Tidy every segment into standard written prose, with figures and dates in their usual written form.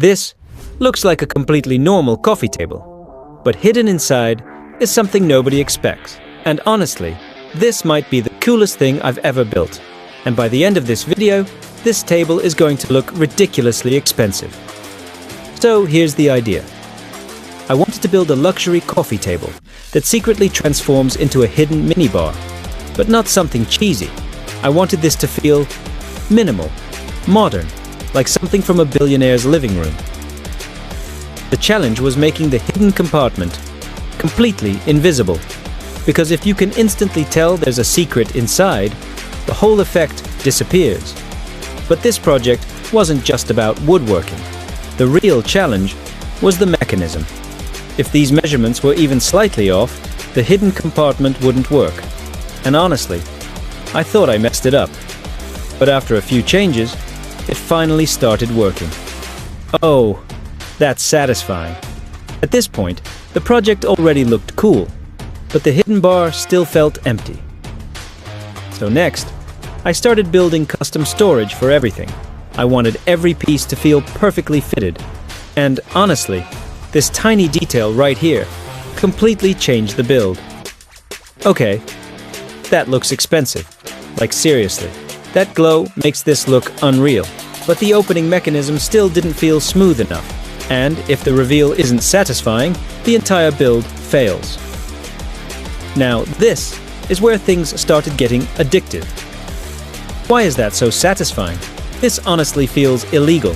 This looks like a completely normal coffee table, but hidden inside is something nobody expects. And honestly, this might be the coolest thing I've ever built. And by the end of this video, this table is going to look ridiculously expensive. So here's the idea. I wanted to build a luxury coffee table that secretly transforms into a hidden minibar, but not something cheesy. I wanted this to feel minimal, modern, like something from a billionaire's living room. The challenge was making the hidden compartment completely invisible, because if you can instantly tell there's a secret inside, the whole effect disappears. But this project wasn't just about woodworking. The real challenge was the mechanism. If these measurements were even slightly off, the hidden compartment wouldn't work. And honestly, I thought I messed it up. But after a few changes, it finally started working. Oh, that's satisfying. At this point, the project already looked cool, but the hidden bar still felt empty. So next, I started building custom storage for everything. I wanted every piece to feel perfectly fitted. And honestly, this tiny detail right here completely changed the build. Okay, that looks expensive. Like seriously, that glow makes this look unreal. But the opening mechanism still didn't feel smooth enough. And if the reveal isn't satisfying, the entire build fails. Now this is where things started getting addictive. Why is that so satisfying? This honestly feels illegal.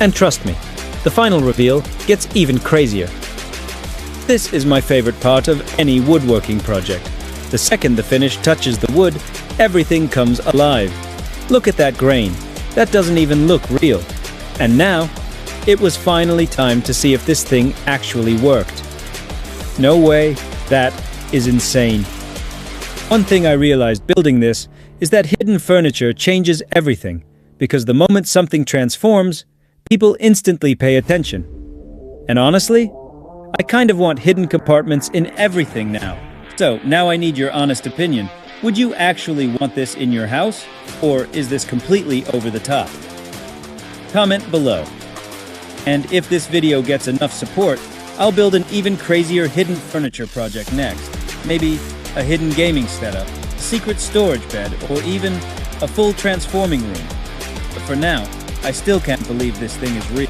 And trust me, the final reveal gets even crazier. This is my favorite part of any woodworking project. The second the finish touches the wood, everything comes alive. Look at that grain. That doesn't even look real. And now, it was finally time to see if this thing actually worked. No way, that is insane. One thing I realized building this is that hidden furniture changes everything, because the moment something transforms, people instantly pay attention. And honestly, I kind of want hidden compartments in everything now. So, now I need your honest opinion. Would you actually want this in your house? Or is this completely over the top? Comment below. And if this video gets enough support, I'll build an even crazier hidden furniture project next. Maybe a hidden gaming setup, a secret storage bed, or even a full transforming room. But for now, I still can't believe this thing is real.